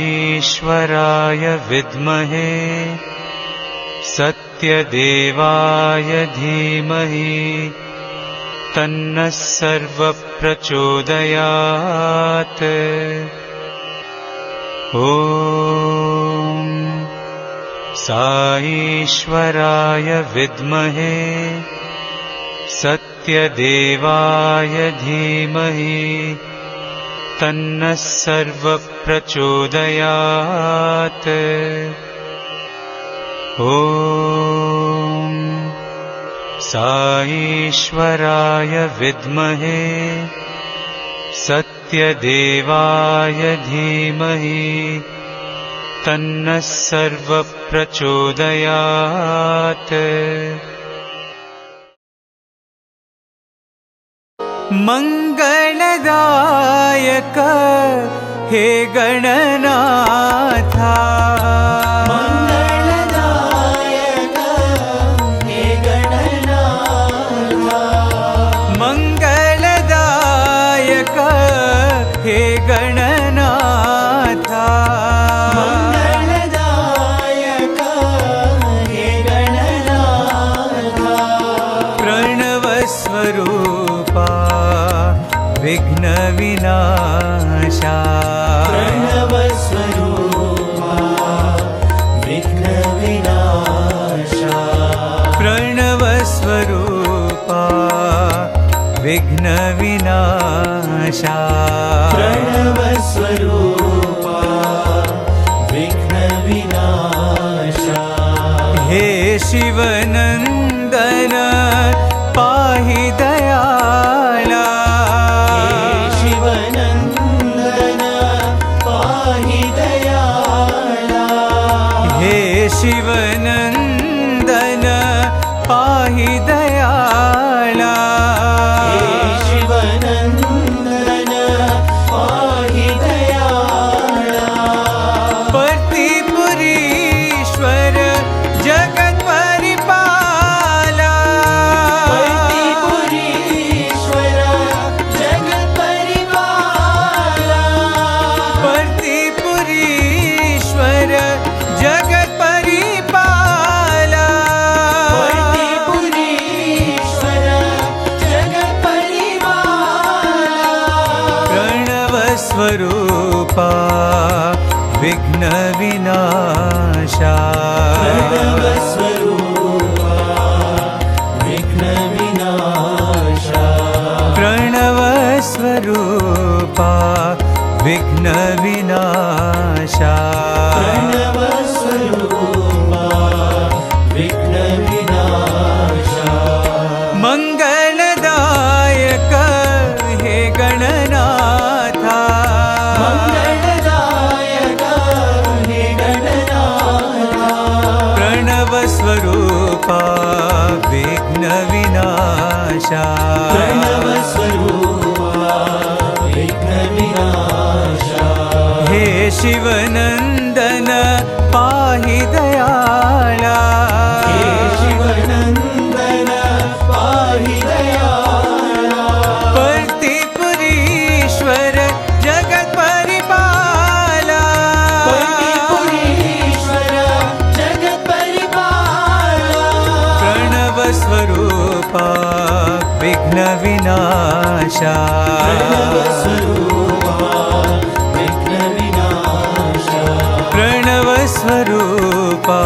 ईश्वराय विद्महे सत्यदेवाय धीमहि तन्नः सर्वप्रचोदयात्। ॐ ईश्वराय विद्महे सत्यदेवाय धीमहि तन्नः सर्वप्रचोदयात्। ॐ ईश्वराय विद्महे सत्यदेवाय धीमहि तन्नः सर्वप्रचोदयात्। मंगलदायक हे गणनाथा, मंगलदायक हे गणनाथा, मंगलदायक हे गणनाथा, मंगलदायक हे गणनाथा, प्रणव स्वरूपा विघ्न विनाशा, प्रणव स्वरूपा विघ्न विनाशा, प्रणव स्वरूपा विघ्न विनाशा, प्रणव स्वरूपा विघ्न विनाशा, हे शिवनंदन पाहि दयाला, शिवनंदन पाहि दयाला, शिवनंदन पाहि दयाला, पर्तिपुरीश्वर जगत परिपाला, पर्तिपुरीश्वर जगत परिपाला, पर्तिपुरीश्वर जगत स्वरूपा विघ्न विनाशा, प्रणव स्वरूपा विघ्न विनाशा, प्रणव स्वरूपा विघ्न विनाशा, प्रणव स्वरूपा विघ्न विनाशा, मंगलदायक हे गणनाथा, स्वरूपा विघ्न विनाशा, प्रणव स्वरूपा विघ्न विनाशा, हे शिवनंदन पाहि दयाला, हे शिवनंदन पाहि दयाला, पर्तिपुरीश्वर जगत परिपाला, पर्तिपुरीश्वर जगत स्वरूपा विघ्न विनाशा, प्रणव स्वरूपा विघ्न विनाशा, प्रणव स्वरूपा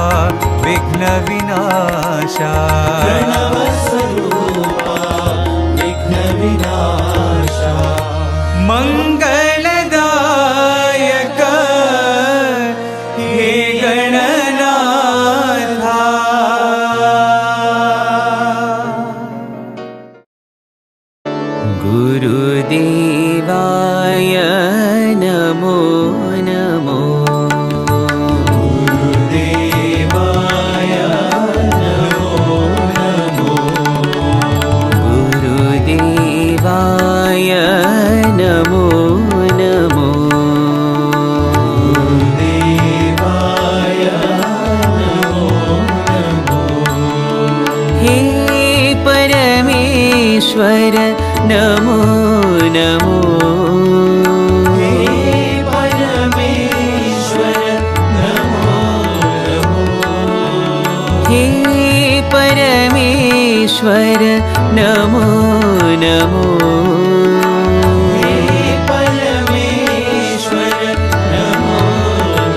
विघ्न विनाशा, प्रणव स्वरूपा विघ्न विनाशा, मंगलदायक हे गणनाथा, गुरुदेवाय नमो नमो, गुरुदेवाय नमो नमो, गुरुदेवाय नमो नमो नमो हे परमेश्वर नमो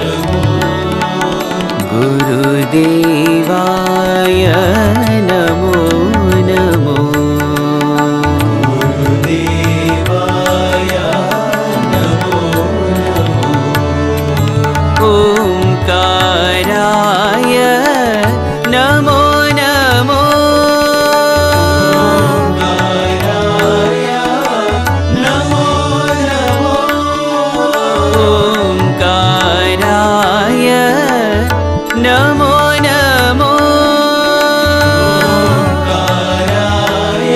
नमो गुरुदेवाय नमो नमो गुरुदेवाय नमो नमो ओंकाराय नमो नमो ओंकाराय नमो नमो ओंकाराय नमो नमो ओंकाराय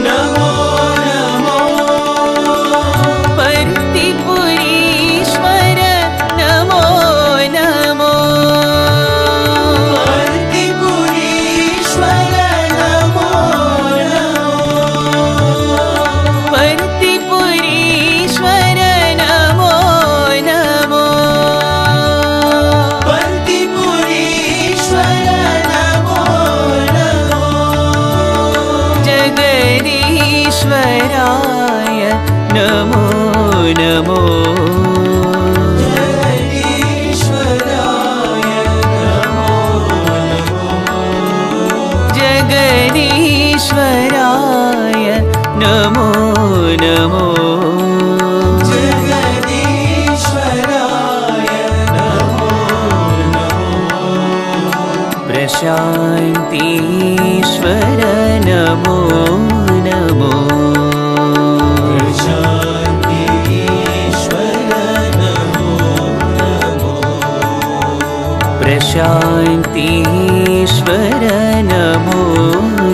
नमो नमो पर्तिपुरीश्वर नमो नमो पर्तिपुरीश्वर नमो नमो पर्तिपुरीश्वर नमो नमो पर्तिपुरीश्वर नमो नमो जगदीश्वराय नमो नमो जगदीश्वराय नमो नमो जगदीश्वराय नमो नमो जगदीश्वराय नमो नमो प्रशान्तीश्वर नमो नमो प्रशान्तीश्वर नमो नमो प्रशान्तीश्वर नमो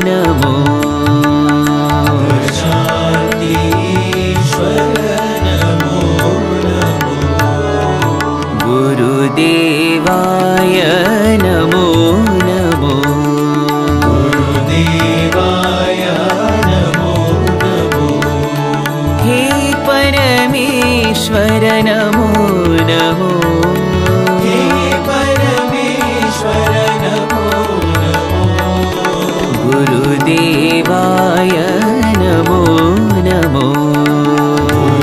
नमो प्रशान्तीश्वर नमो नमो गुरुदेवाय नमो नमो गुरुदेवाय नमो नमो हे परमेश्वर नमो नमो हे परमेश्वर नमो नमो गुरुदेवाय नमो नमो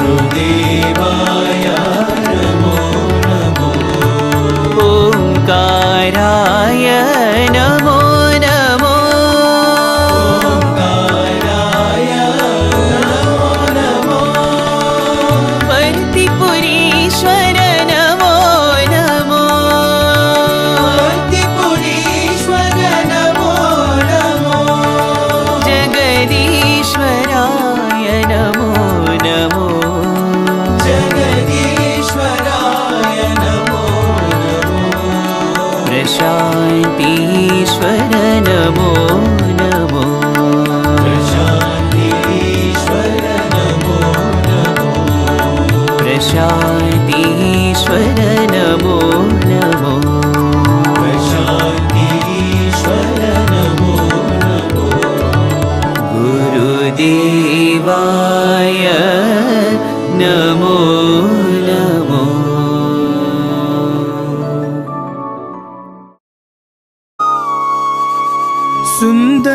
गुरुदेवाय नमो नमो ओंकाराय नमो नमो ओंकाराय नमो नमो पर्तिपुरीश्वर नमो नमो पर्तिपुरीश्वर नमो नमो जगदीश्वराय नमो नमो जगदीश्वराय नमो नमो प्रशान्तीश्वर नमो नमो प्रशान्तीश्वर नमो नमो प्रशान्तीश्वर नमो नमो प्रशान्तीश्वर नमो नमो गुरुदेवाय नमो नमो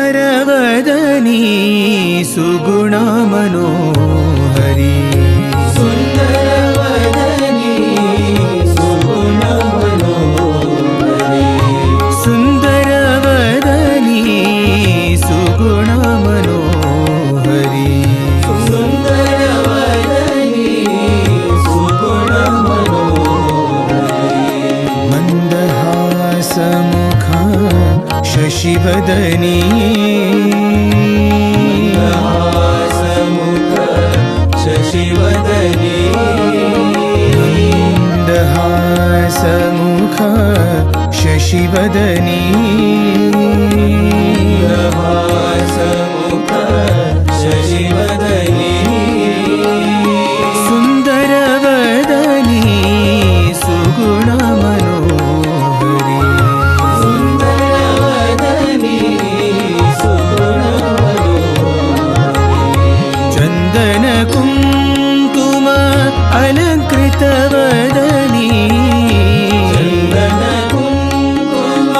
सुन्दरवदनी सुगुणमनोहरी सुन्दरवदनी सुगुणमनोहरी सुन्दरवदनी सुगुणमनोहरी सुन्दरवदनी सुगुणमनोहरी मन्दहासमुख शशिवदनी हासमुख शशिवदनी मन्दहासमुख शशिवदनी हासमुख शशिवदनी सुन्दरवदनी सुगुणमनोहरी सुन्दरवदनी सुगुणमनोहरी चन्दनकुङ्कुम अलङ्कृतवदनी चन्दनकुङ्कुम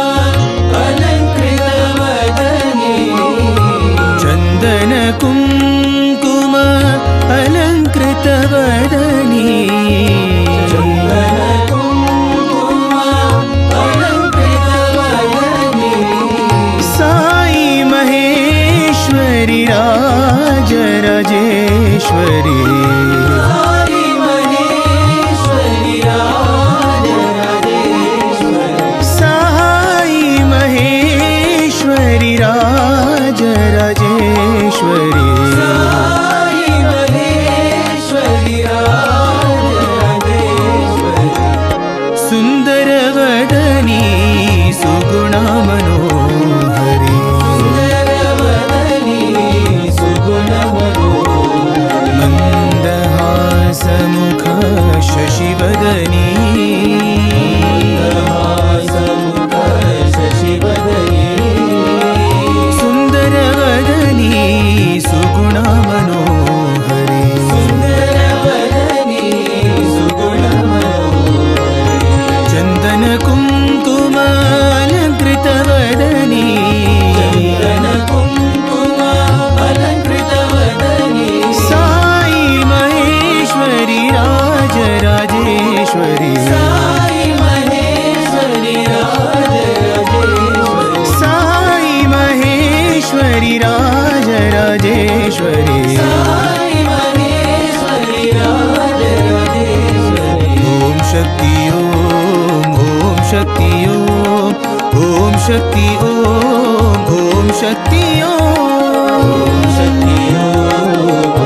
शक्ति ओम शक्ति ओम शक्ति ओम शक्ति ओम शक्ति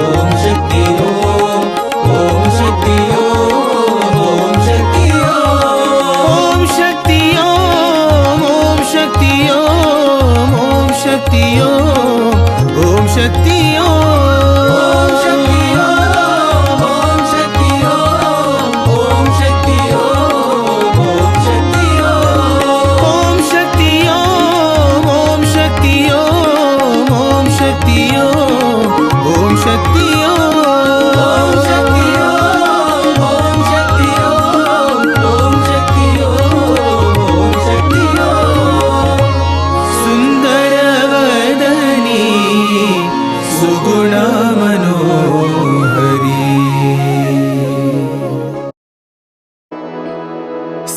ओम शक्ति ओम शक्ति ओम शक्ति ओम शक्ति ओम शक्ति ओम शक्ति ओम शक्ति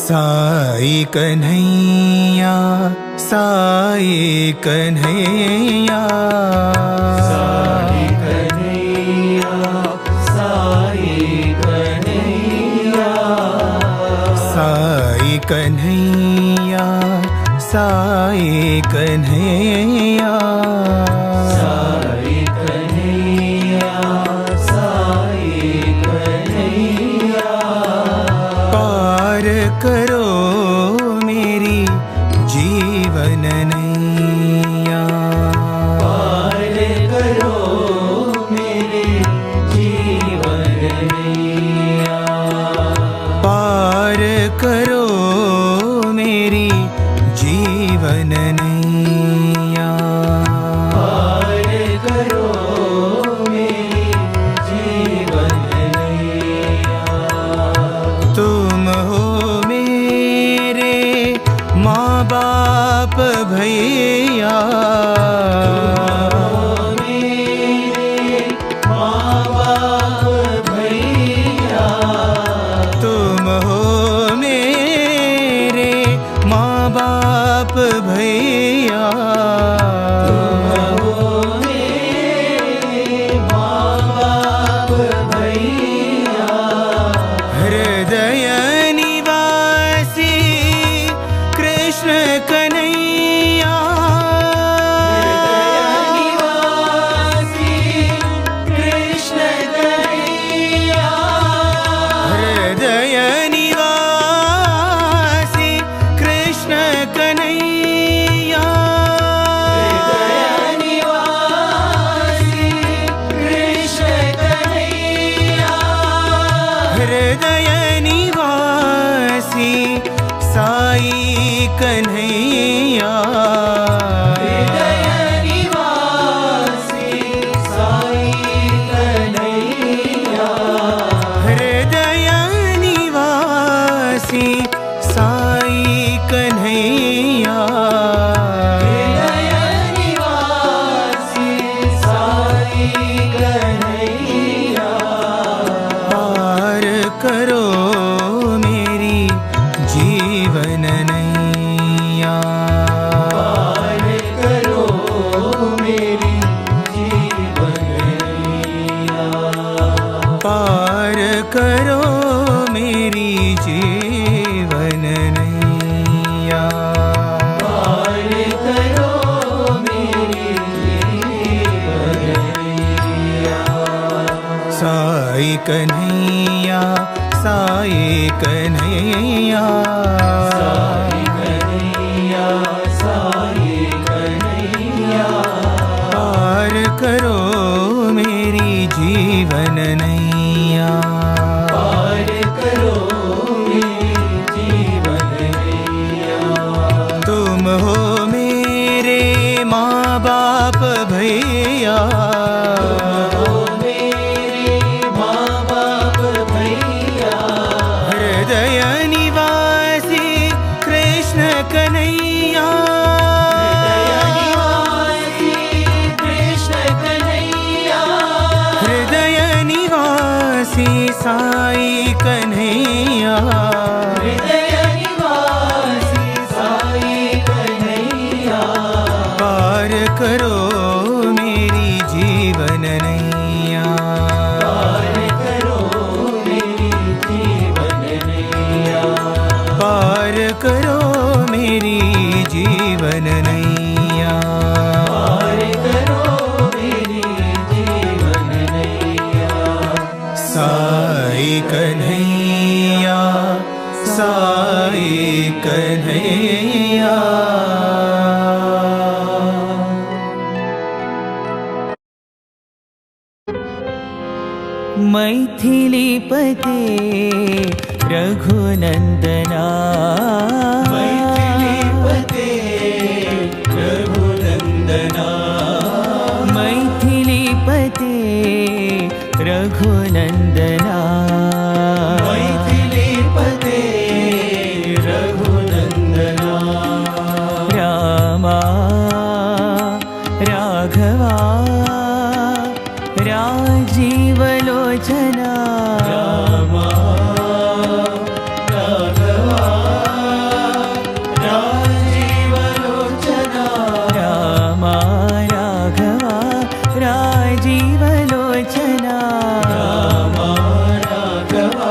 साई कन्हैया साई कन्हैया साई कन्हैया साई कन्हैया साई कन्हैया साई कन्हैया साई कन्हैया साई कन्हैया पार करो मेरी जीवन नैया पार करो मेरे जीवन नैया पार करो मेरी जीवन नैया पार करो मेरी जीवन नैया तुम हो मेरे माँ बाप भैया मेरे माँ बाप भैया तुम हो मेरे माँ बाप भैया हो मेरे माँ बाप भैया हृदय निवासी कृष्ण कन्हैया निवासी कृष्ण कन्हैया हृदय निवासी कृष्ण कन्हैया निवासी कृष्ण कन्हैया हृदय निवासी साई कन्हैया हृदय निवासी साई कन्हैया हृदय निवासी साई कन्हैया हृदय निवासी साई कन्हैया पार करो मेरी जीवन नैया पार करो मेरी जीवन नैया पार करो मेरी जीवन नैया पार करो मेरी जीवन नैया साई कन्हैया साई कन्हैया साई कन्हैया साई कन्हैया पार करो मेरी जीवन नैया पार करो मेरी जीवन नैया तुम हो मेरे माँ बाप भैया हो मेरे माँ बाप भैया हृदय निवासी कृष्ण कन्हैया निवासी कृष्ण कन्हैया हृदय निवासी साई कन्हैया हृदय निवासी साई कन्हैया पार करो मेरी जीवन नैया पार करो मेरी जीवन नैया साई कन्हैया साई कन्हैया। मैथिलीपते रघुनन्दना मैथिलीपते रघुनन्दना मैथिलीपते रघुनन्दना मैथिलीपते रघुनन्दना रामा राघवा राजीवलोचना रामा राघवा राजीवलोचना रामा राघवा राजीवलोचना रामा राघवा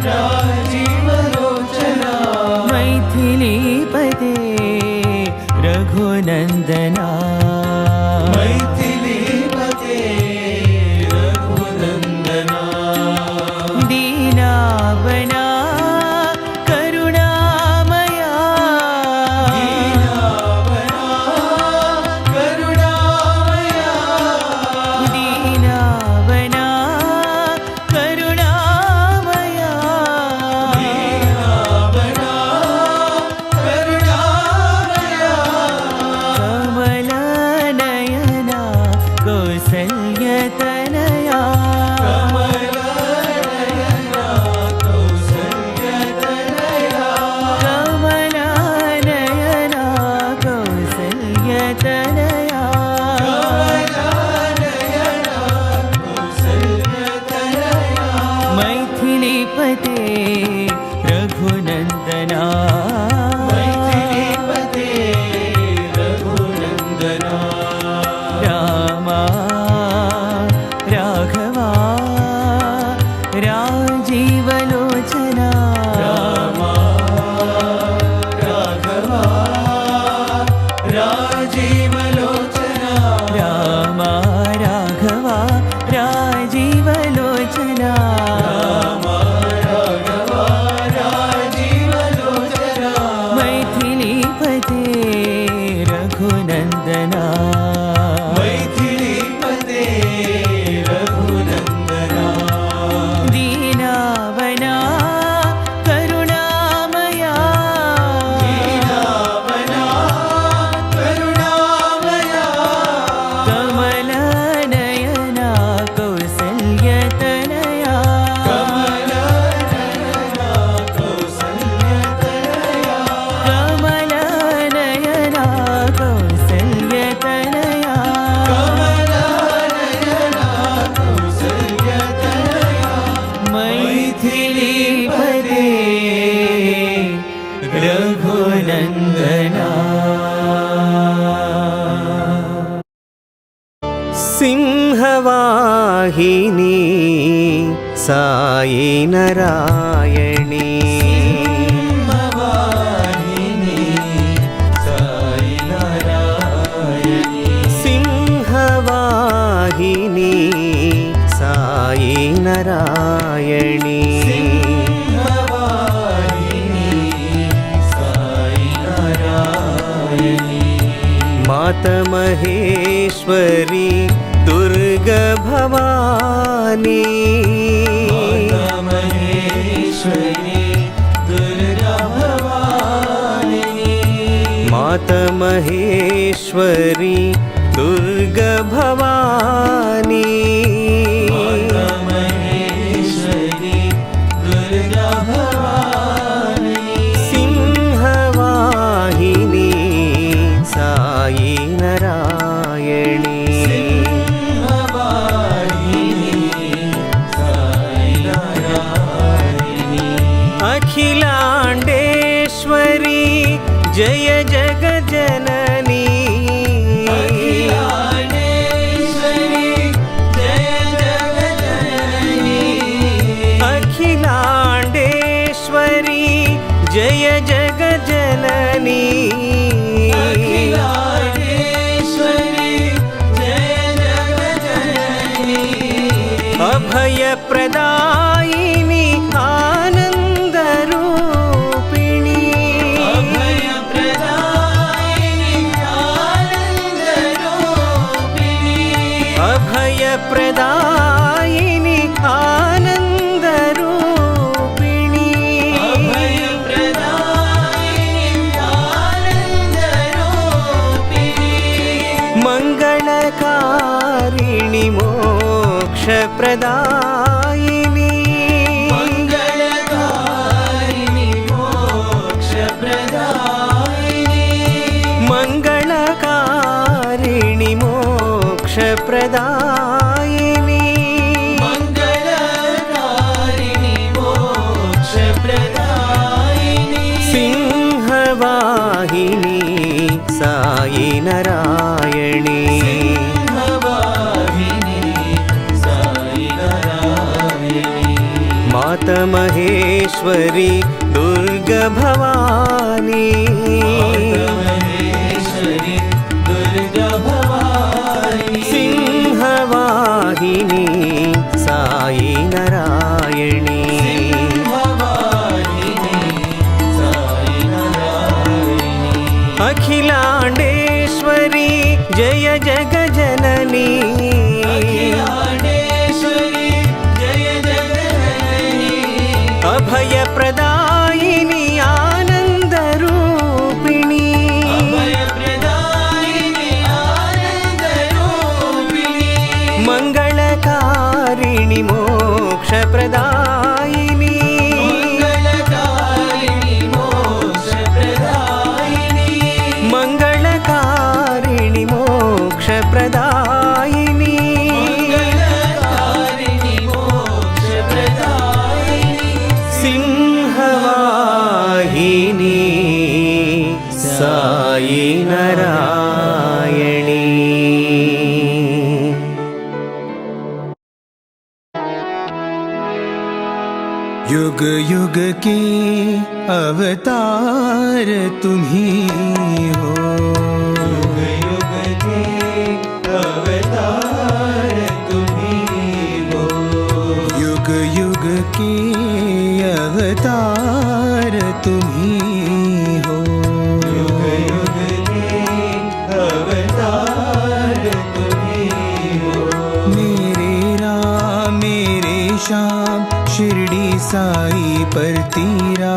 राजीवलोचना मैथिलीपते रघुनन्दना मैथिलीपते रघुनन्दना दीनावना करुणामया दीनावना करुणामया दीनावना करुणामया दीनावना करुणामया कमलनयना कौसल्यतनया कमलनयना कौसल्यतनया कमलनयना कौसल्यतनया कमलनयना कौसल्यतनया मैथिलीपते रघुनन्दना मैथिलीपते रघुनन्दना रामा राघवा राजीवलोचना रामा राघवा राजीवलोचना रामा राघवा राजीवलोचना रामा राघवा राजीवलोचना मैथिलीपते रघुनन्दना मैथिलीपते रघुनन्दना दीनावना करुणामया दीनावना करुणामया कमलनयना कौसल्यतनया कमलनयना कौसल्यतनया कमलनयना कौसल्यतनया कमलनयना कौसल्यतनया मैथिलीपते रघुनन्दना सिंहवाहिनी साई नारायणी वाहिनी साई नारायणी सिंहवाहिनी साई नारायणी वाहिनी साई नारायणी मात महेश्वरी दुर्गा भवानी माता महेश्वरी दुर्गा भवानी मात महेश्वरी दुर्गा भवानी माता महेश्वरी दुर्गा भवानी सिंहवाहिनी साई नारायणी वाहिनी साई नारायणी अखिलांडेश्वरी जय जगज्जननी अखिलांडेश्वरी जय जगज्जननी अखिलांडेश्वरी जय जगज्जननी अखिलांडेश्वरी जय जगज्जननी अभय प्रदायिनी आनंद रूपिणी अभय प्रदायिनी आनंद रूपिणी अभय प्रदायिनी आनंद रूपिणी अभय प्रदायिनी आनंद रूपिणी मंगलकारिणी मोक्ष प्रदायिनी मंगलकारिणी मोक्ष प्रदायिनी मंगलकारिणी मोक्ष प्रदायिनी मंगलकारिणी मोक्ष प्रदायिनी सिंहवाहिनी साई नारायणी सिंहवाहिनी साई नारायणी माता महेश्वरी दुर्गा भवानी महेश्वरी दुर्गा भवानी सिंहवाहिनी साई नारायणी सिंहवाहिनी साई नारायणी अखिलांडेश्वरी जय जगजननी अखिलांडेश्वरी जय जगजननी अभय प्रदायिनी आनंद रूपिणी अभय प्रदायिनी आनंद रूपिणी मंगलकारिणी मोक्ष प्रदायिनी मंगलकारिणी मोक्ष प्रदायिनी मंगलकारिणी मोक्ष प्रदायिनी मंगलकारिणी मोक्ष प्रदायिनी सिंहवाहिनी साई नारायणी युग युग की अवतार तुम्ही हो युग युग के अवतार तुम्ही हो युग युग की अवतार तुम्ही हो युग युग के अवतार तुम्ही हो मेरे राम मेरे श्याम शिरडी साई पर तेरा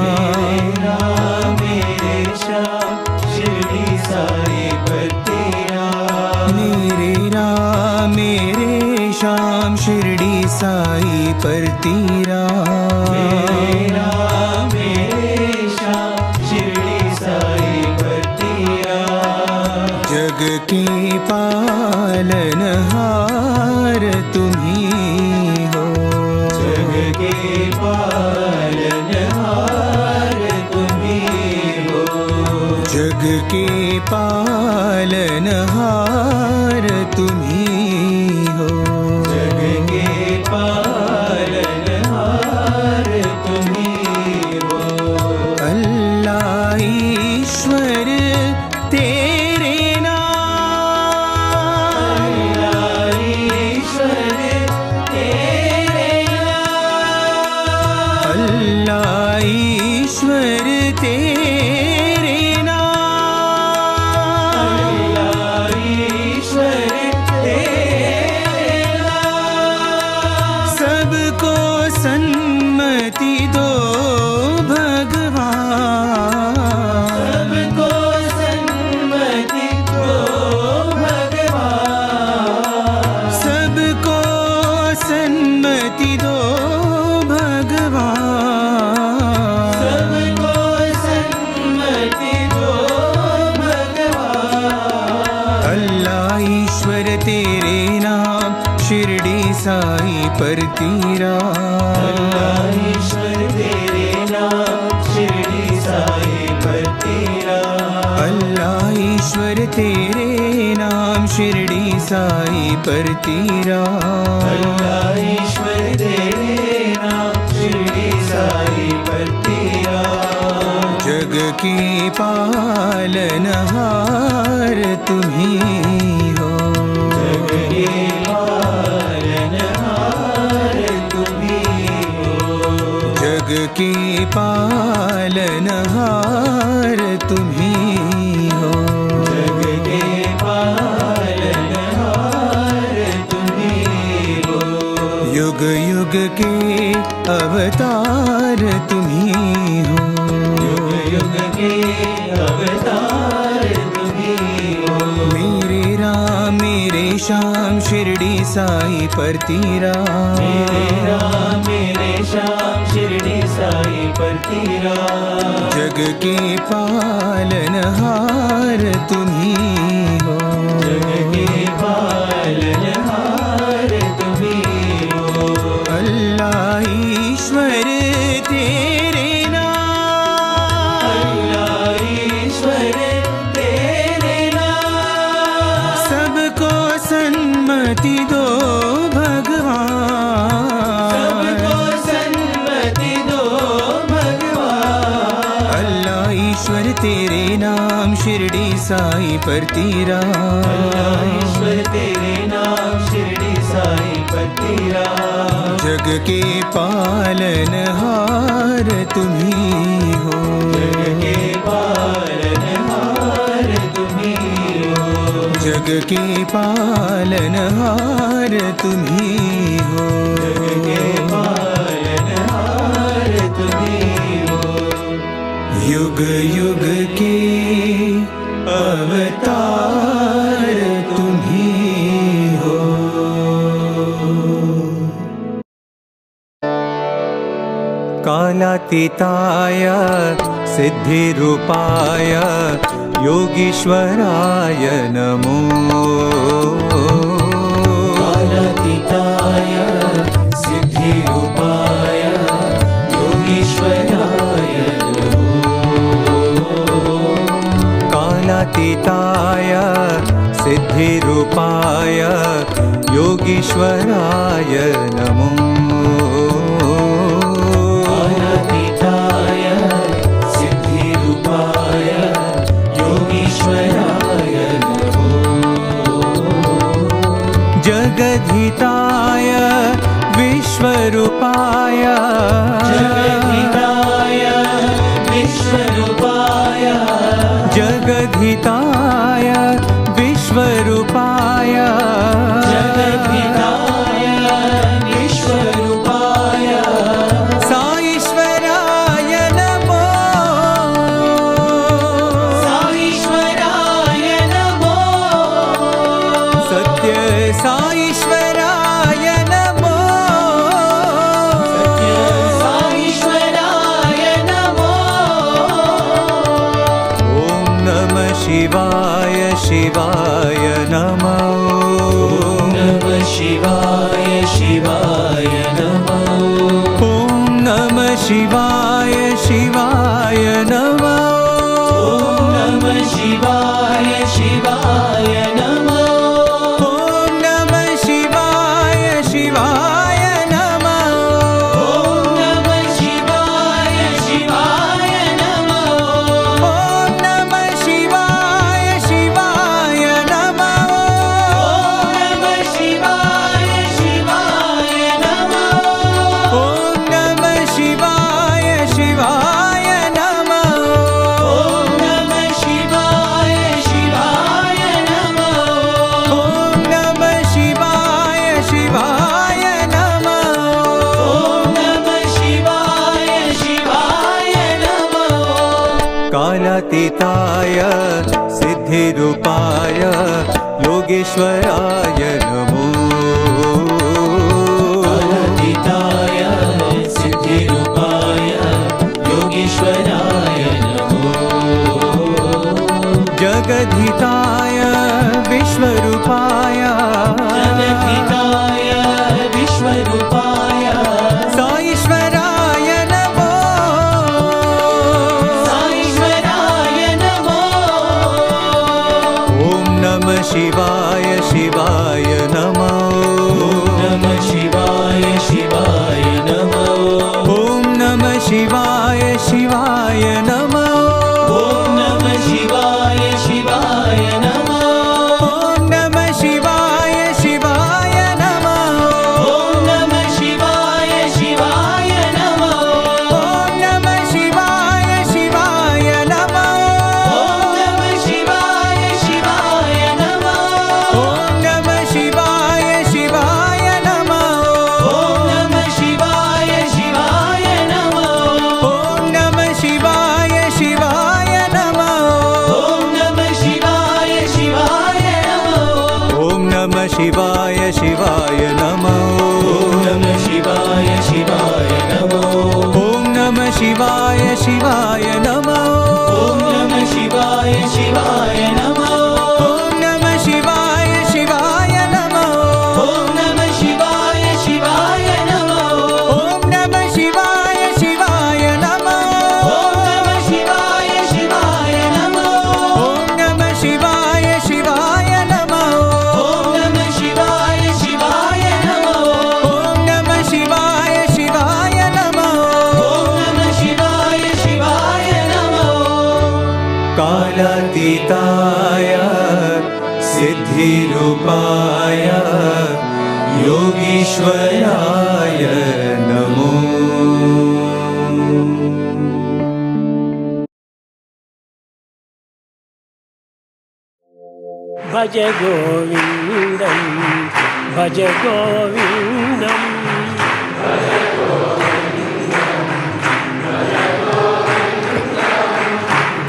मेरे राम मेरे श्याम शिरडी साई पर तेरा मेरे राम मेरे श्याम शिरडी साई पर तेरा मेरे राम मेरे श्याम शिरडी साई पर तेरा जग के पालनहार तुम्ही हो जग के पालनहार तुम्ही हो जग के पालनहार तुम्ही हो जग के पालनहार तुम्ही हो अल्लाह ईश्वर तेरे नाम ईश्वर तेरे नाम अल्लाह ईश्वर तेरे नाम ईश्वर तेरे नाम सबको सन्मति दो भगवान सबको सन्मति दो भगवान सबको सन्मति दो भगवान सबको सन्मति दो भगवान अल्लाह ईश्वर तेरे नाम शिरडी साई पर तेरा ईश्वर तेरे नाम शिरडी साई पर तेरा अल्लाह ईश्वर तेरे नाम शिरडी साई पर तेरा ईश्वर तेरे नाम शिरडी साई पर तेरा जग के पालनहार तुम्ही हो जग के पालनहार के पालनहार तुम्ही हो। जग के पालनहार तुम्ही हो। युग युग के अवतार तुम्ही हो। युग युग के अवतार तुम्ही हो। मेरे राम मेरे श्याम शिरडी साई पर तेरा। मेरे राम मेरे श्याम शिरडी साई पर तेरा। जग के पालनहार तुम्ही हो। जग के पालनहार तुम्ही हो। अल्लाह ईश्वर तेरे नाम। अल्लाह ईश्वर तेरे नाम। सबको सन्मति दो भगवान। सबको सन्मति दो भगवान। अल्लाह ईश्वर तेरे नाम शिरडी साई पर तेरा। अल्लाह ईश्वर तेरे नाम शिरडी साई पर तेरा। जग के पालनहार तुम्ही हो। जग के पालनहार तुम्ही हो। जग के पालनहार तुम्ही हो। जग के पालनहार तुम्ही हो। युग युग के अवतार तुम्ही हो। कालातीताय सिद्धिरूपाय योगीश्वराय नमो। कालातीताय सिद्धिरूपाय योगीश्वराय कालातीताय सिद्धिरूपाय योगीश्वराय नमो। कालातीताय सिद्धिरूपाय योगीश्वराय नमो। जगद्धिताय विश्वरूपाय। जगद्धिताय विश्वरूपाय। जगद्धिताय विश्वरूपाय। जगद्धिताय विश्वरूपाय। साईश्वराय नमो। साईश्वराय नमो। सत्य साईश्वराय नमो। सत्य साईश्वराय नमो। ॐ नमः शिवाय शिवाय नमो। नमः शिवाय शिवाय नमो। ॐ नमः शिवाय शिवाय नमो। नमः शिवाय शिवाय नमो। ॐ नमः शिवाय शिवाय नमो। नमः शिवाय शिवाय नमो। नमः शिवाय शिवाय नमो। नमः शिवाय शिवाय नमो। नमः शिवाय शिवाय नमो। नमः शिवाय शिवाय नमो। नमः शिवाय शिवाय नमो। नमः शिवाय शिवाय नमो। कालातीताय सिद्धिरूपाय योगेश्वराय नमो। कालातीताय सिद्धिरूपाय योगीश्वराय नमो। जगद्धिताय विश्वरूपाय। जगद्धिताय विश्वरूपाय। साईश्वराय नमो। साईश्वराय नमो। ॐ नमः शिवाय शिवाय नमो। नमः शिवाय शिवाय नमो। ॐ नमः शिवाय शिवाय नमो। नमः शिवाय शिवाय स्वरूपाय योगीश्वराय नमो। भज गोविन्दं भज गोविन्दम्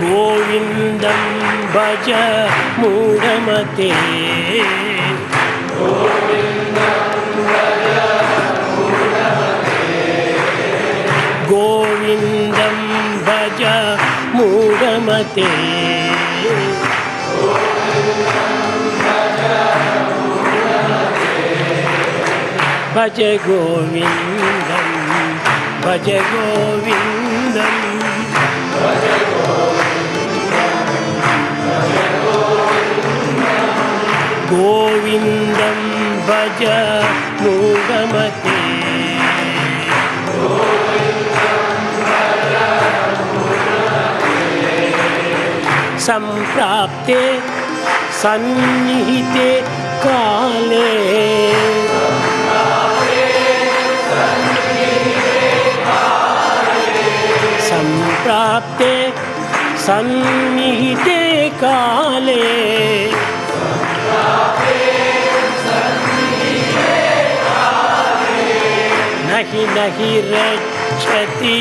गोविन्दं भज मूढमते गोविन्दं भज मूढमते भज गोविन्दं भज गोविन्दं गोविन्दं भज मूढमते सम्प्राप्ते सन्निहिते काले सम्प्राप्ते सन्निहिते काले नहि नहि रक्षति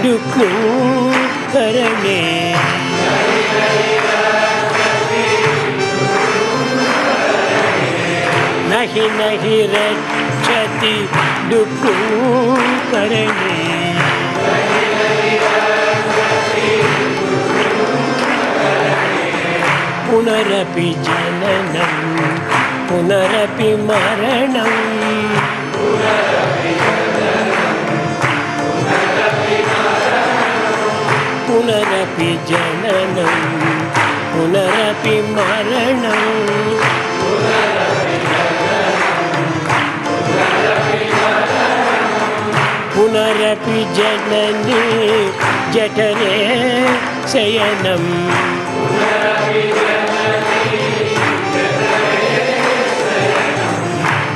दुःखकरणे नहि नहि रक्षति दुःखकरणे पुनरपि जननं पुनरपि मरणं पुनरपि जननं पुनरपि मरणं पुनरपि जननी जठरे शयनं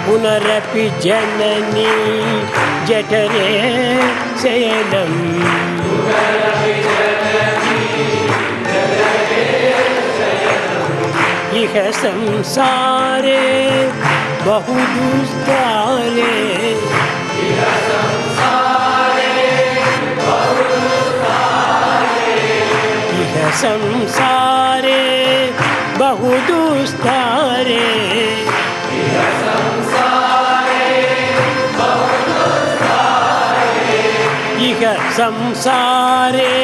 पुनरपि जननी जठरे शयनं इह संसारे बहुदुस्तारे इह संसारे बहुदुस्तारे इह संसारे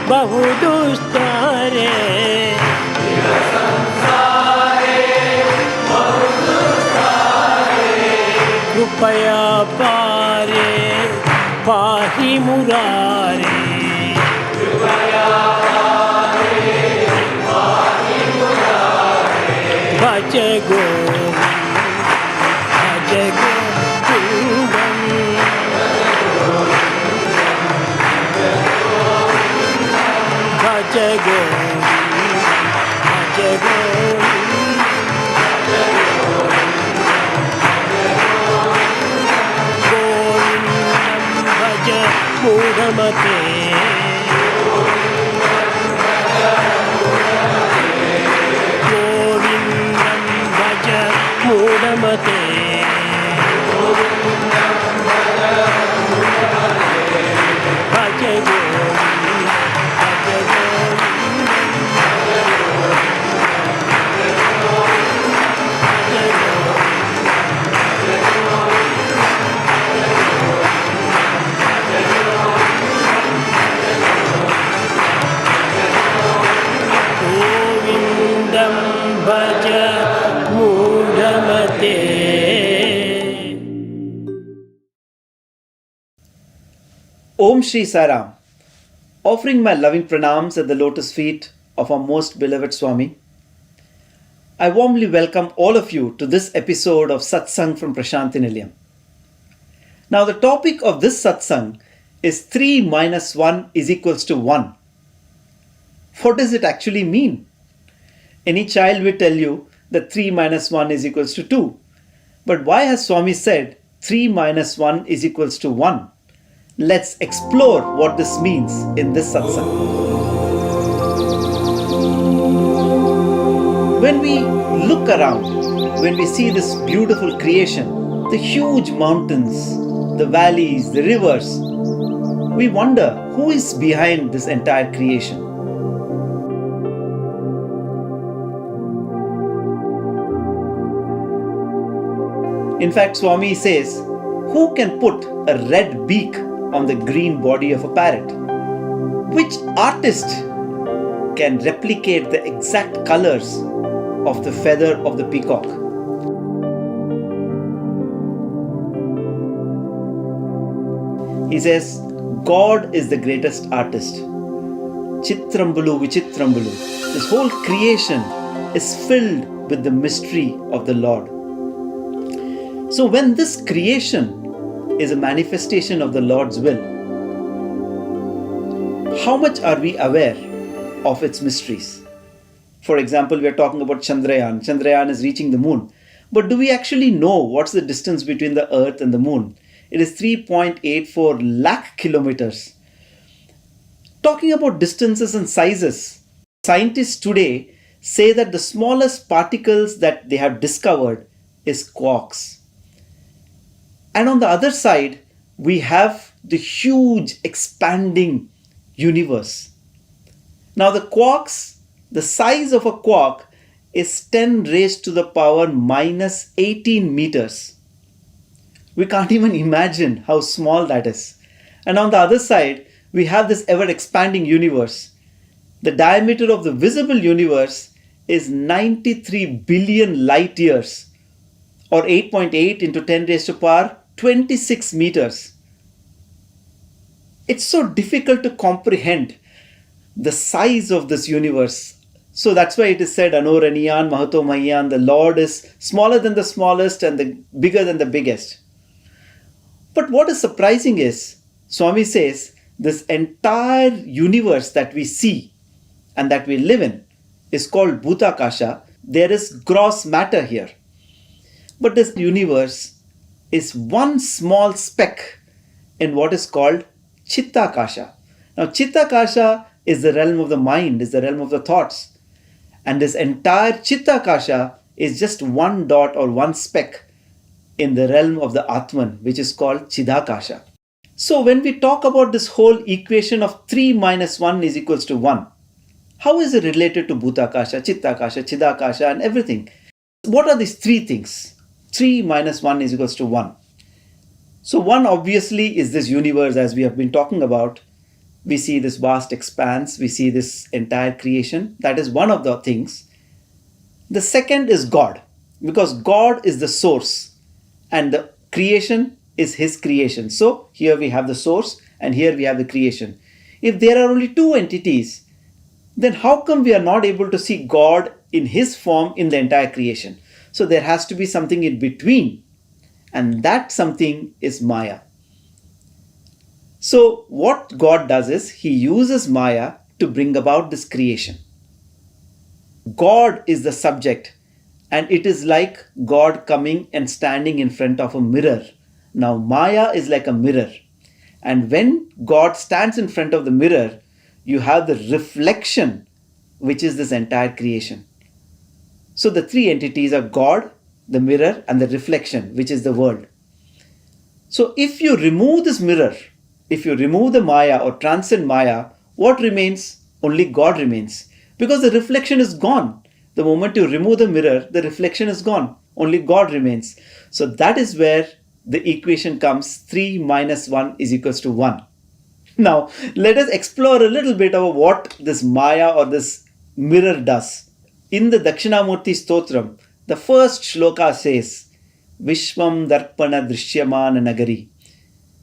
बहुदुस्तारे कृपया पारे पाहि मुरारे भज गोविन्दं भज गोविन्दं भज मूढमते गोविन्दं भज मूढमते भज गोविन्दं भज मूढमते। Om Shri Sairam, offering my loving pranams at the lotus feet of our most beloved Swami. I warmly welcome all of you to this episode of Satsang from Prashanthi Nilayam. Now the topic of this Satsang is 3 minus 1 is equals to 1. What does it actually mean? Any child will tell you that 3 minus 1 is equals to 2. But why has Swami said 3 minus 1 is equals to 1? Let's explore what this means in this satsang. When we look around, when we see this beautiful creation, the huge mountains, the valleys, the rivers, we wonder who is behind this entire creation. In fact, Swami says, who can put a red beak on the green body of a parrot? Which artist can replicate the exact colors of the feather of the peacock? He says, God is the greatest artist. Chitrambulu Vichitrambulu. This whole creation is filled with the mystery of the Lord. So when this creation is a manifestation of the Lord's will, how much are we aware of its mysteries? For example, we are talking about Chandrayaan. Chandrayaan is reaching the moon. But do we actually know what's the distance between the Earth and the moon? It is 3.84 lakh kilometers. Talking about distances and sizes, scientists today say that the smallest particles that they have discovered is quarks. And on the other side, we have the huge expanding universe. Now the quarks, the size of a quark is 10 raised to the power minus 18 meters. We can't even imagine how small that is. And on the other side, we have this ever expanding universe. The diameter of the visible universe is 93 billion light years, or 8.8 into 10 raised to power 26 meters. It's so difficult to comprehend the size of this universe. So that's why it is said, Anoraniyan Mahato Mahiyan, the Lord is smaller than the smallest and bigger than the biggest. But what is surprising is, Swami says, this entire universe that we see and that we live in is called Bhutakasha. There is gross matter here. But this universe is one small speck in what is called Chittakasha. Now, Chittakasha is the realm of the mind, is the realm of the thoughts. And this entire Chittakasha is just one dot or one speck in the realm of the Atman, which is called Chidakasha. So when we talk about this whole equation of 3 minus 1 is equals to 1, how is it related to Bhutakasha, Chittakasha, Chidakasha and everything? What are these three things? 3 minus 1 is equals to 1. So 1 obviously is this universe as we have been talking about. We see this vast expanse, we see this entire creation. That is one of the things. The second is God, because God is the source and the creation is His creation. So here we have the source and here we have the creation. If there are only two entities, then how come we are not able to see God in His form in the entire creation? So there has to be something in between, and that something is Maya. So what God does is He uses Maya to bring about this creation. God is the subject, and it is like God coming and standing in front of a mirror. Now Maya is like a mirror, and when God stands in front of the mirror, you have the reflection, which is this entire creation. So the three entities are God, the mirror, and the reflection, which is the world. So if you remove this mirror, if you remove the Maya or transcend Maya, what remains? Only God remains. Because the reflection is gone. The moment you remove the mirror, the reflection is gone. Only God remains. So that is where the equation comes 3 minus 1 is equals to 1. Now, let us explore a little bit of what this Maya or this mirror does. In the Dakshinamurti Stotram, the first shloka says, Vishwam Darpana Drishyamana Nagari.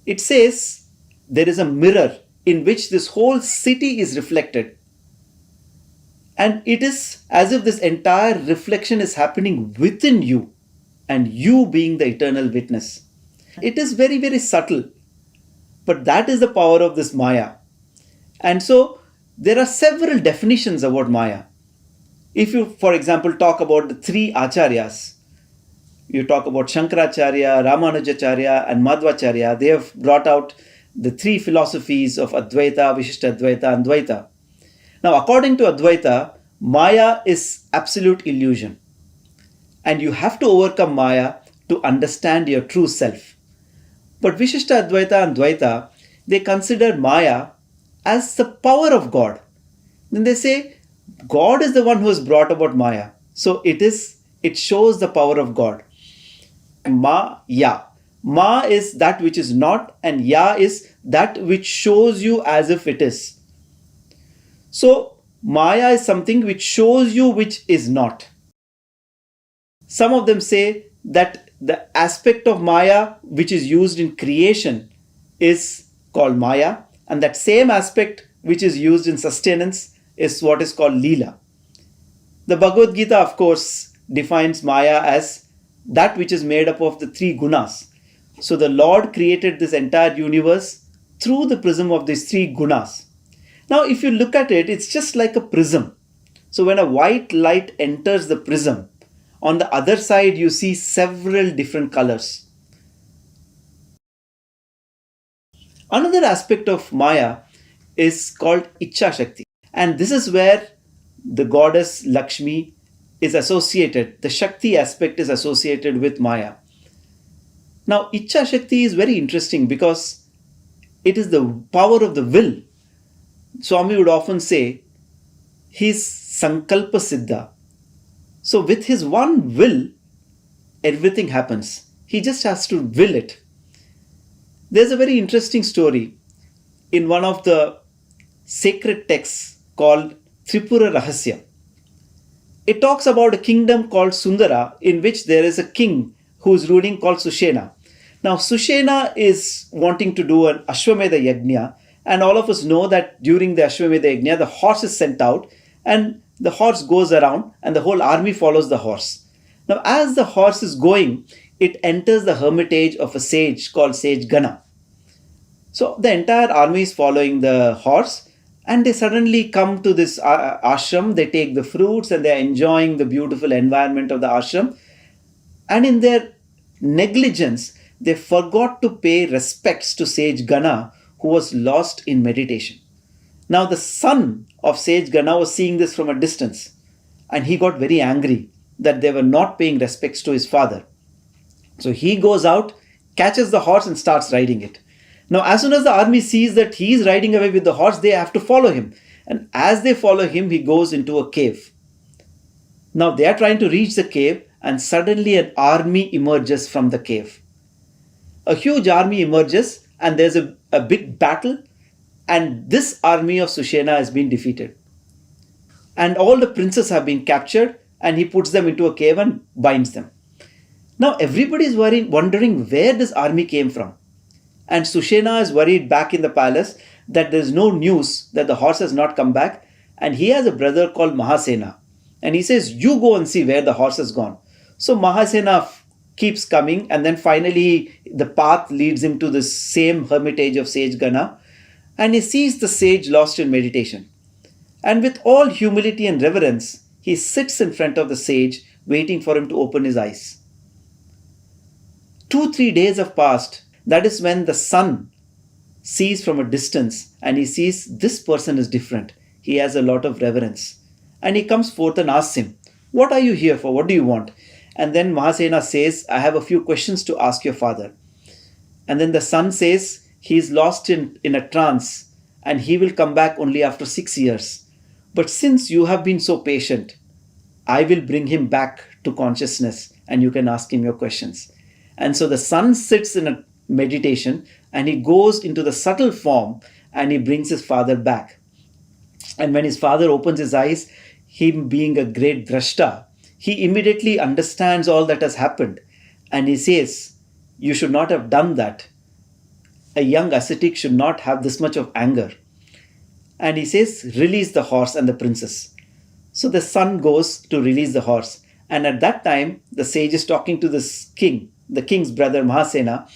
It says there is a mirror in which this whole city is reflected. And it is as if this entire reflection is happening within you and you being the eternal witness. It is very, very subtle. But that is the power of this Maya. And so there are several definitions about Maya. If you, for example, talk about the three acharyas, you talk about Shankaracharya, Ramanujacharya, and Madhvacharya, they have brought out the three philosophies of Advaita, Vishishtadvaita, and Dvaita. Now, according to Advaita, Maya is absolute illusion, and you have to overcome Maya to understand your true self. But Vishishta Advaita and Dvaita, they consider Maya as the power of God. Then they say God is the one who has brought about Maya. So it shows the power of God. Ya. Ma is that which is not, and Ya is that which shows you as if it is. So Maya is something which shows you which is not. Some of them say that the aspect of Maya which is used in creation is called Maya, and that same aspect which is used in sustenance is what is called Leela. The Bhagavad Gita, of course, defines Maya as that which is made up of the three gunas. So the Lord created this entire universe through the prism of these three gunas. Now, if you look at it, it's just like a prism. So when a white light enters the prism, on the other side you see several different colors. Another aspect of Maya is called Ichha Shakti, and this is where the goddess Lakshmi is associated. The Shakti aspect is associated with Maya. Now, Ichha Shakti is very interesting because it is the power of the will. Swami would often say, his Sankalpa Siddha. So, with his one will, everything happens. He just has to will it. There's a very interesting story in one of the sacred texts called Tripura Rahasya. It talks about a kingdom called Sundara, in which there is a king who is ruling called Sushena. Now, Sushena is wanting to do an Ashwamedha Yajna, and all of us know that during the Ashwamedha Yajna, the horse is sent out, and the horse goes around, and the whole army follows the horse. Now, as the horse is going, it enters the hermitage of a sage called Sage Gana. So, the entire army is following the horse, and they suddenly come to this ashram. They take the fruits, and they are enjoying the beautiful environment of the ashram. And in their negligence, they forgot to pay respects to Sage Gana, who was lost in meditation. Now, the son of Sage Gana was seeing this from a distance, and he got very angry that they were not paying respects to his father. So he goes out, catches the horse, and starts riding it. Now, as soon as the army sees that he is riding away with the horse, they have to follow him. And as they follow him, he goes into a cave. Now, they are trying to reach the cave, and suddenly an army emerges from the cave. A huge army emerges, and there's a big battle, and this army of Sushena has been defeated. And all the princes have been captured, and he puts them into a cave and binds them. Now, everybody is wondering where this army came from. And Sushena is worried back in the palace that there's no news that the horse has not come back. And he has a brother called Mahasena. And he says, you go and see where the horse has gone. So Mahasena keeps coming, and then finally the path leads him to the same hermitage of Sage Gana. And he sees the sage lost in meditation. And with all humility and reverence, he sits in front of the sage, waiting for him to open his eyes. 2-3 days have passed. That is when the son sees from a distance, and he sees this person is different. He has a lot of reverence. And he comes forth and asks him, what are you here for? What do you want? And then Mahasena says, I have a few questions to ask your father. And then the son says, he is lost in a trance, and he will come back only after 6 years. But since you have been so patient, I will bring him back to consciousness, and you can ask him your questions. And so the son sits in a meditation, and he goes into the subtle form, and he brings his father back. And when his father opens his eyes, him being a great drashta, he immediately understands all that has happened. And he says, you should not have done that. A young ascetic should not have this much of anger. And he says, release the horse and the princess. So the son goes to release the horse. And at that time, the sage is talking to this king, the king's brother Mahasena.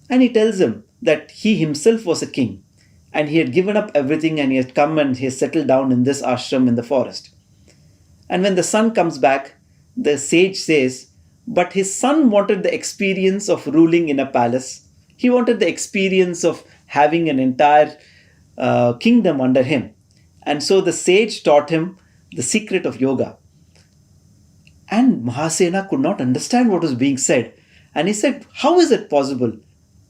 And he tells him that he himself was a king. And he had given up everything, and he had come and he had settled down in this ashram in the forest. And when the son comes back, the sage says, but his son wanted the experience of ruling in a palace. He wanted the experience of having an entire kingdom under him. And so the sage taught him the secret of yoga. And Mahasena could not understand what was being said. And he said, how is it possible?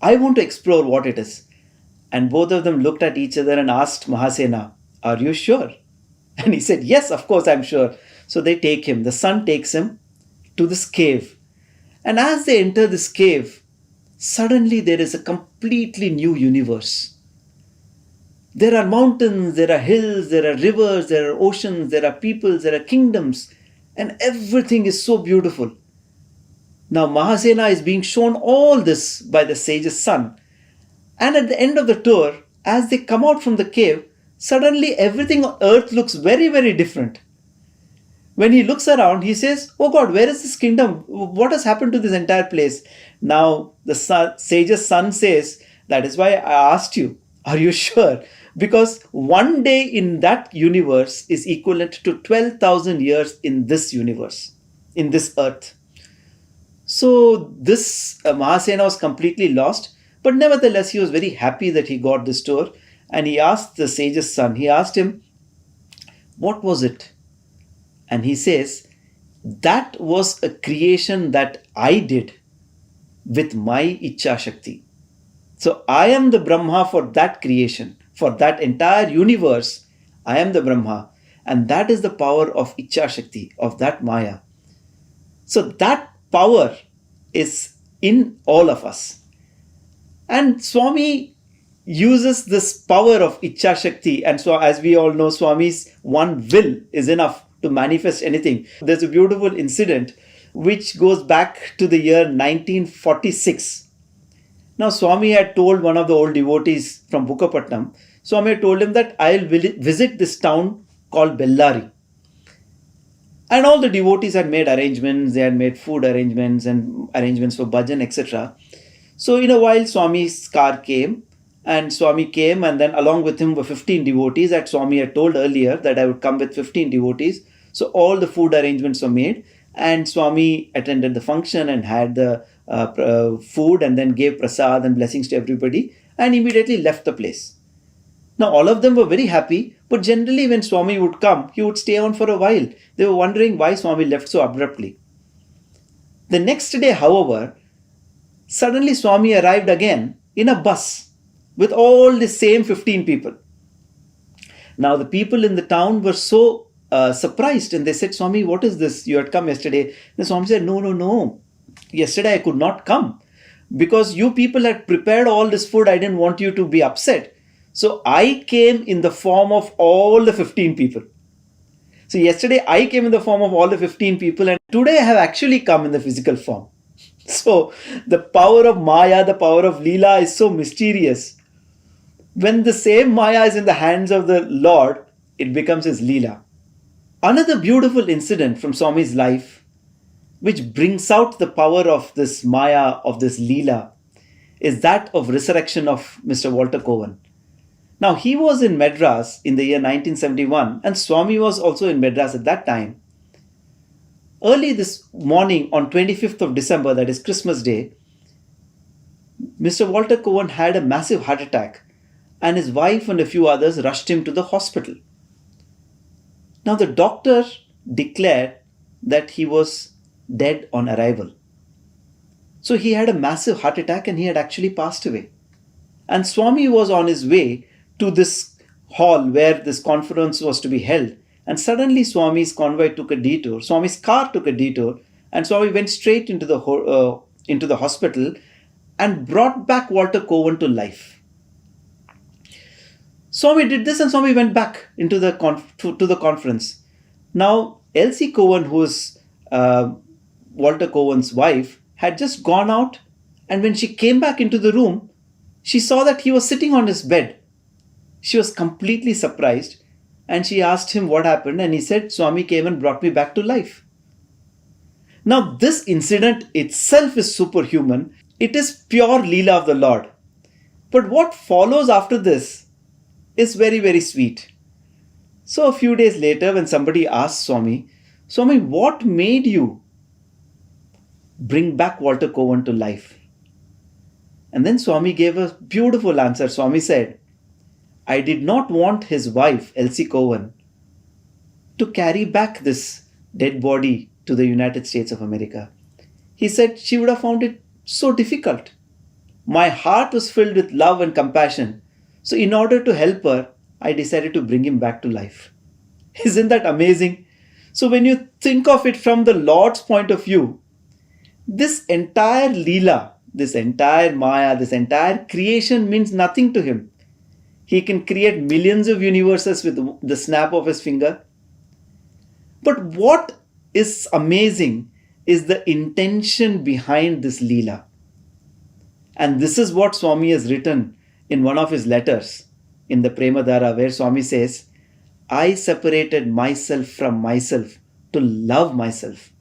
I want to explore what it is. And both of them looked at each other and asked Mahasena, are you sure? And he said, yes, of course I'm sure. So they take him. The son takes him to this cave. And as they enter this cave, suddenly there is a completely new universe. There are mountains, there are hills, there are rivers, there are oceans, there are peoples, there are kingdoms, and everything is so beautiful. Now Mahasena is being shown all this by the sage's son. And at the end of the tour, as they come out from the cave, suddenly everything on earth looks very, very different. When he looks around, he says, oh God, where is this kingdom? What has happened to this entire place? Now the sage's son says, that is why I asked you, are you sure? Because one day in that universe is equivalent to 12,000 years in this universe, in this earth. So this Mahasena was completely lost, but nevertheless he was very happy that he got this tour. And he asked the sage's son, he asked him, what was it? And he says, that was a creation that I did with my Ichcha Shakti. So I am the Brahma for that creation, for that entire universe. I am the Brahma. And that is the power of Ichcha Shakti, of that Maya. So that power is in all of us. And Swami uses this power of Ichcha Shakti. And so as we all know, Swami's one will is enough to manifest anything. There's a beautiful incident which goes back to the year 1946. Now Swami had told one of the old devotees from Bukkapatnam, Swami had told him that I'll visit this town called Bellari. And all the devotees had made arrangements, they had made food arrangements and arrangements for bhajan, etc. So in a while Swami's car came, and Swami came, and then along with him were 15 devotees that Swami had told earlier that I would come with 15 devotees. So all the food arrangements were made, and Swami attended the function and had the food and then gave prasad and blessings to everybody and immediately left the place. Now all of them were very happy, but generally when Swami would come, he would stay on for a while. They were wondering why Swami left so abruptly. The next day, however, suddenly Swami arrived again in a bus with all the same 15 people. Now the people in the town were so surprised, and they said, Swami, what is this? You had come yesterday. The Swami said, no. Yesterday I could not come because you people had prepared all this food. I didn't want you to be upset. So I came in the form of all the 15 people. So yesterday I came in the form of all the 15 people, and today I have actually come in the physical form. So the power of Maya, the power of Leela is so mysterious. When the same Maya is in the hands of the Lord, it becomes his Leela. Another beautiful incident from Swami's life, which brings out the power of this Maya, of this Leela, is that of resurrection of Mr. Walter Cowan. Now he was in Madras in the year 1971, and Swami was also in Madras at that time. Early this morning on 25th of December, that is Christmas Day, Mr. Walter Cowan had a massive heart attack, and his wife and a few others rushed him to the hospital. Now the doctor declared that he was dead on arrival. So he had a massive heart attack and he had actually passed away. And Swami was on his way to this hall where this conference was to be held. And suddenly Swami's convoy took a detour. Swami's car took a detour, and Swami went straight into the hospital and brought back Walter Cowan to life. Swami did this, and Swami went back into the to the conference. Now Elsie Cowan, who is Walter Cowan's wife, had just gone out, and when she came back into the room, she saw that he was sitting on his bed. She was completely surprised. And she asked him what happened, and he said, Swami came and brought me back to life. Now this incident itself is superhuman. It is pure Leela of the Lord. But what follows after this is very, very sweet. So a few days later, when somebody asked Swami, Swami, what made you bring back Walter Cowan to life? And then Swami gave a beautiful answer. Swami said, I did not want his wife, Elsie Cowan, to carry back this dead body to the United States of America. He said she would have found it so difficult. My heart was filled with love and compassion. So in order to help her, I decided to bring him back to life. Isn't that amazing? So when you think of it from the Lord's point of view, this entire Leela, this entire Maya, this entire creation means nothing to him. He can create millions of universes with the snap of his finger. But what is amazing is the intention behind this Leela. And this is what Swami has written in one of his letters in the Premadhara, where Swami says, I separated myself from myself to love myself.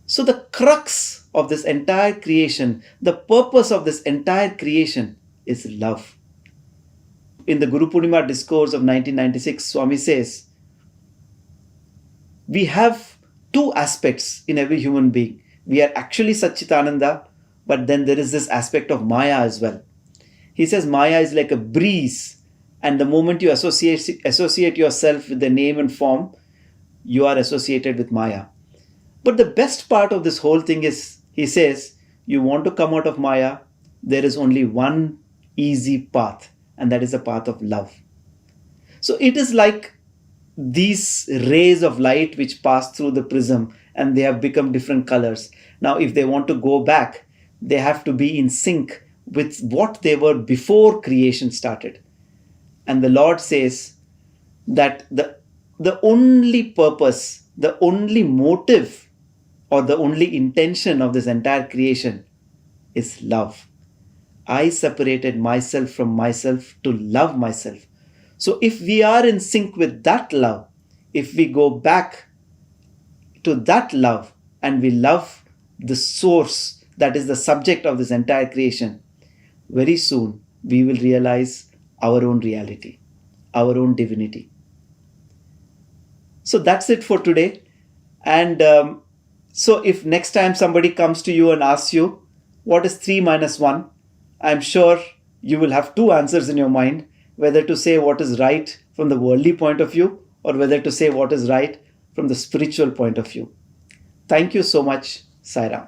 So the crux of this entire creation, the purpose of this entire creation is love. In the Guru Purnima discourse of 1996, Swami says, we have two aspects in every human being. We are actually Satchitananda, but then there is this aspect of Maya as well. He says Maya is like a breeze, and the moment you associate yourself with the name and form, you are associated with Maya. But the best part of this whole thing is, he says, you want to come out of Maya, there is only one easy path, and that is the path of love. So it is like these rays of light which pass through the prism and they have become different colors. Now, if they want to go back, they have to be in sync with what they were before creation started. And the Lord says that the only purpose, the only motive, or the only intention of this entire creation is love. I separated myself from myself to love myself. So if we are in sync with that love, if we go back to that love and we love the source that is the subject of this entire creation, very soon we will realize our own reality, our own divinity. So that's it for today. And so if next time somebody comes to you and asks you, what is 3 minus 1? I'm sure you will have two answers in your mind, whether to say what is right from the worldly point of view or whether to say what is right from the spiritual point of view. Thank you so much. Sai Ram.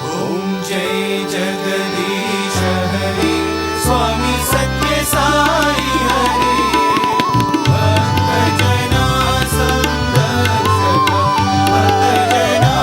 ॐ जय जगदीश हरे स्वामी सत्य साई हरे भक्त जना संरक्षक भक्त जना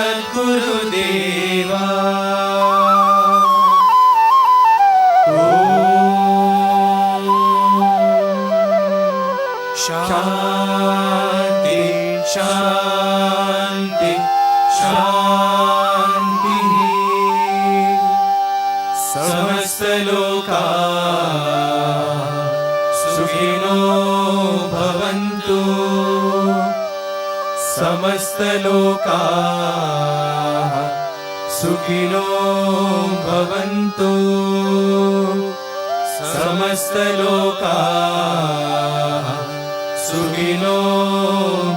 सद्गुरुदेवा शांति शांति शांति समस्त लोका सुखिनो भवन्तु समस्त लोका सुखिनो भवन्तु समस्त लोका सुखिनो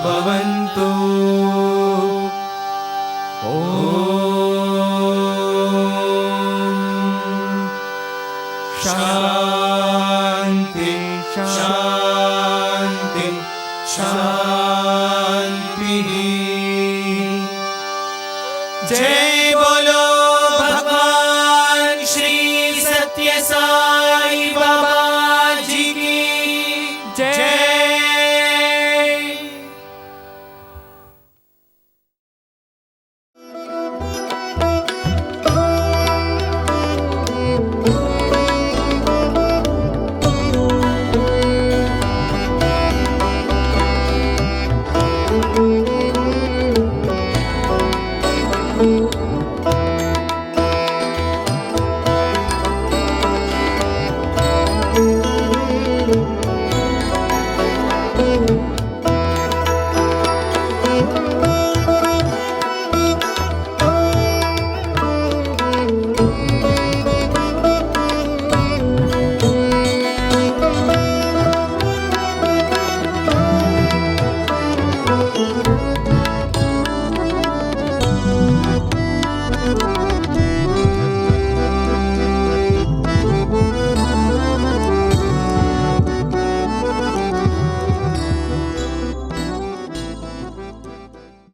भवन्तु शांति शांति शांति जय बोलो भगवान श्री सत्य साई बाबा जी की जय।